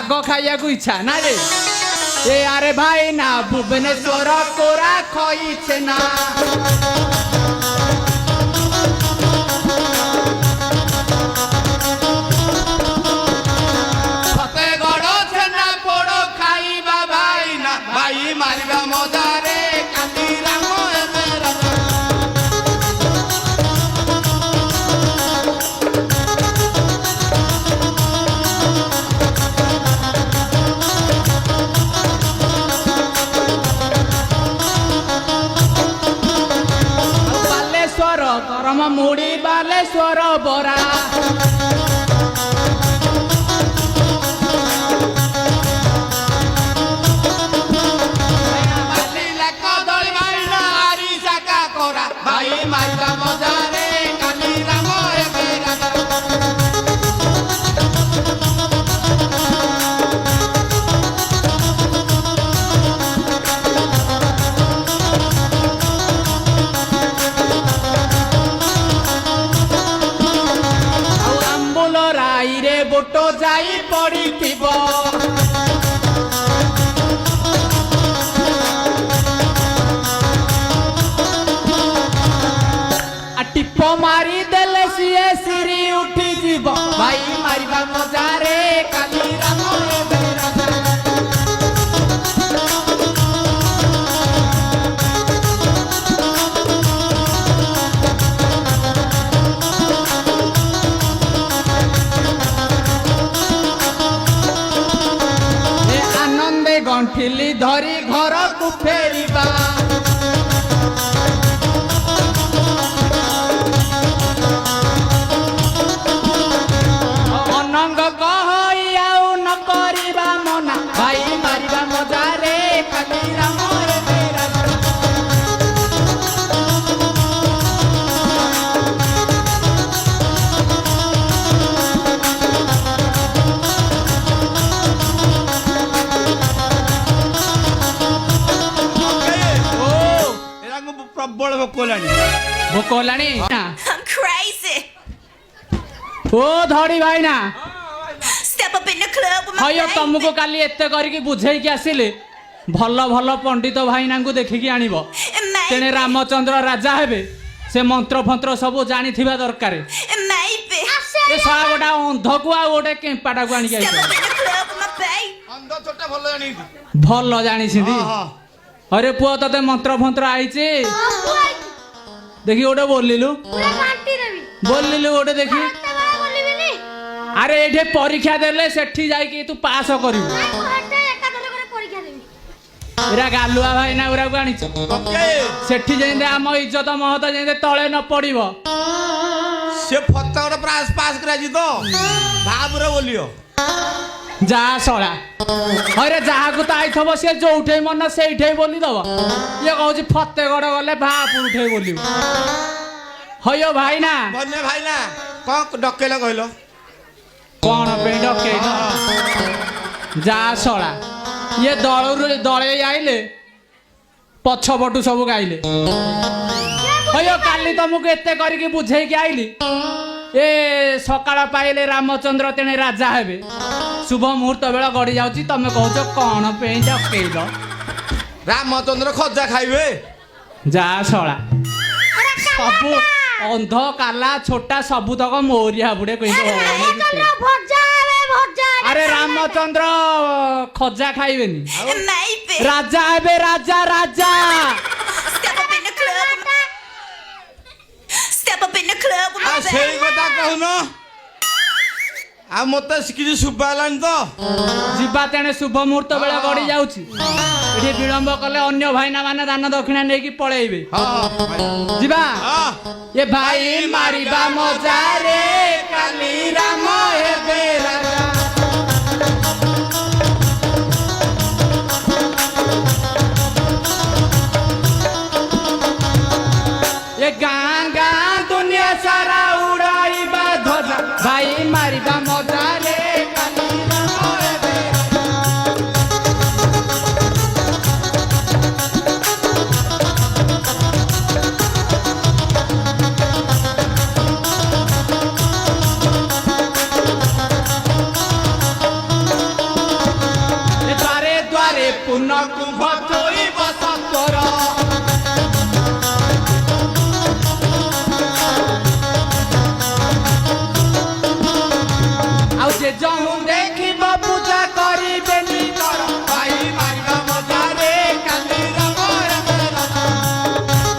ଶାଗ ଖାଇବାକୁ ଇଚ୍ଛା ନା ରେ ଏ ଆରେ ଭାଇ ନା ଭୁବନେଶ୍ୱର କୋରା ଖଇଛେ ନା ଫତେଗଡ଼ ଛେନା ପୋଡ଼ ଖାଇବା ଭାଇ ନା ଭାଇ ମାରିବା ମଜାରେ କାଲି ରାମ ଏବେ ରାଜା ଗରମ ମୁଢ଼ି ବାଲେଶ୍ୱର ବରା ବାଲିଲା କଦଳୀ ଭାଇନା ଆରିସା କାକରା ଭାଇ ମାରିବା ମଜାରେ କାଲି ରାମ ଏବେ ରାଜା ବୋଟ ଯାଇ ପଡ଼ିଥିବ ଟିପ ମାରି ଦେଲେ ସିଏ ସିରି ଉଠିଯିବ ଭାଇ ମାରିବା ମଜାରେ କାଲି ରାମ ଏବେ ରାଜା ଗଣ୍ଠିଲି ଧରି ଘରକୁ ଫେରିବା ଅନଙ୍ଗ କହି ଆଉ ନ କରିବା ମନା ଭାଇ ମାରିବା ମଜାରେ କାଲି ରାମ ଏବେ ରାଜା ପ୍ରବଳ ଭୋକ ହେଲାଣି ଭୋକ ହେଲାଣି I'm crazy. ଓ ଧଡ଼ି ଭାଇନା Step up in the club with my ହଇଓ baby. ତମକୁ କାଲି ଏତେ କରିକି ବୁଝେଇକି ଆସିଲେ ଭଲ ଭଲ ପଣ୍ଡିତ ଭାଇନାଙ୍କୁ ଦେଖିକି ଆଣିବ ତେଣେ ରାମଚନ୍ଦ୍ର ରାଜା ହେବେ ସେ ମନ୍ତ୍ର ଫନ୍ତ୍ର ସବୁ ଜାଣିଥିବା ଦରକାର Maybe. ଏ ଶଳା ଗୋଟା ଅନ୍ଧକୁ ଆଉ ଗୋଟେ କେମ୍ପାଟାକୁ ଆଣିକି Step ଆସିବ up in the club with my baby. ଅନ୍ଧ ଛୋଟା ଭଲ ଜାଣିଛି ଭଲ ଜାଣିଛନ୍ତି अरे पुआ तते मंत्र फंत्र आईचे देखी गोटे बोलिलु बोलिलु गोटे देखी अरे एठे परीक्षा देले सेठी जाई कि तू पास करिवु एरा गालुआ भाई ना उरा गाणी सेठी जेंदे हम इज्जत महत जेंदे तळे न पड़िबो से फतगड़ पास पास कराजी तो भाबरे बोलियो जा सळा अरे जहा को त आइथबो से जो उठे मन से उठे बोली दबो ये कहूची फतेगड़ गले भापुर उठे बोली हयो भाई ना बन्ने भाई ना कोन डकेला कहलो कोन पे डकेला जा सळा ये दळे आइले पछपटु सब गाइले हयो काली तुमको एते करके बुझे के आइली ए सकाळ पाइले रामचंद्र तेने राजा हेबे शुभ मुहूर्त बेला गड़ी जाउची तमे कहछ कोन पे डकेइल रामचंद्र खजा खाइबे जा सळा सबु अंध काला छोटा सबु तक मोरिया बुडे कहि अरे रामचंद्र खजा खाइबेनी Maybe. राजा हेबे राजा राजा Step up in the club with my Step up in the club with uh my सेई baby. कथा कहनो आ मते किछि सुबालान तो जीवा तेने शुभ मुहूर्त बेला गड़ी जाउची एठी विलंब कले अन्य भाईना माने दान दक्षिणा नेकी पळेइबे जीवा ये भाई मारिबा मजा रे काली राम हेबे राजा ये गां गां दुनिया सारा उड़ाइबा ध्वजा भाई मारिबा मजा रे काली राम हेबे ପୂର୍ଣ୍ଣ କୁମ୍ଭ ଥୋଇବ ସତ୍ୱର ଆଉ ଯେ ଯହୁଁ ଦେଖିବ ପୂଜା କରିବେନି କର ଭାଇ ମାରିବା ମଜାରେ କାଲି ରାମ ରାମ ରାମ।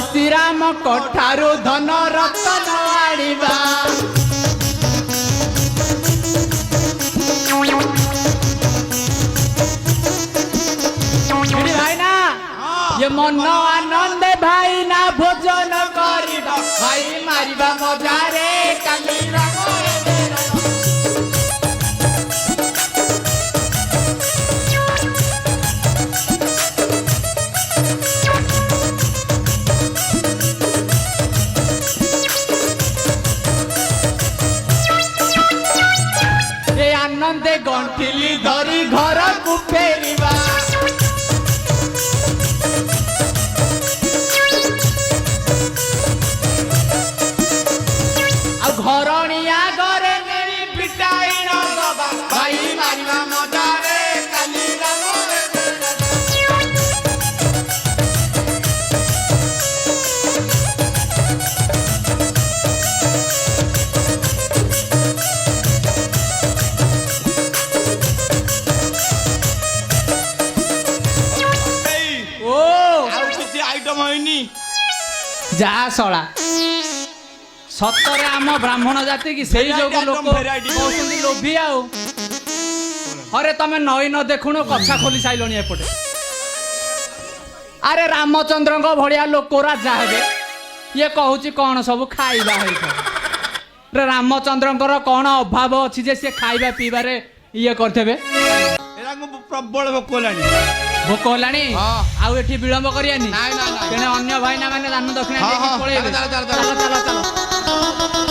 ଶ୍ରୀରାମ କଠାରୁ ଧନ ରତନ ଆଣିବା ଭାଇନା ये मन आनंदे भाई ना भोजन करिबा भाई मारिबा मजारे काली राम ए आनंदे गंठिली धरी घर को फेरिबा घरणिया घरे मेरी पिटाई न दबा भाई मारिबा मजारे काली राम ଓ ଆଉ କିଛି ଆଇଟମ ହେଇନି जा सळा सतरे आम ब्राह्मण जाति की सेई जोगु लोक कहउछन्ती लोभी आउ अरे तमे नई न देखुनो कक्षा खोली साइलोनी एपटे अरे रामचंद्र भड़िया लोकोरा जाहे ये कहूची कौन सब खाइबा रे रामचंद्र कौन अभाव अच्छी जे से खाइबा पीबारे ये करथेबे ଏରାଙ୍କୁ ପ୍ରବଳ ଭୋକ ହେଲାଣି भोक होलानी हाँ। आउ एठी विलंब करियानी ନାଇଁ ନାଇଁ ନାଇଁ तेने अन्य भाईना माने दान दक्षिणा हाँ, देकी हाँ, पळेबे चल, चल, चल, चल। चल चल चल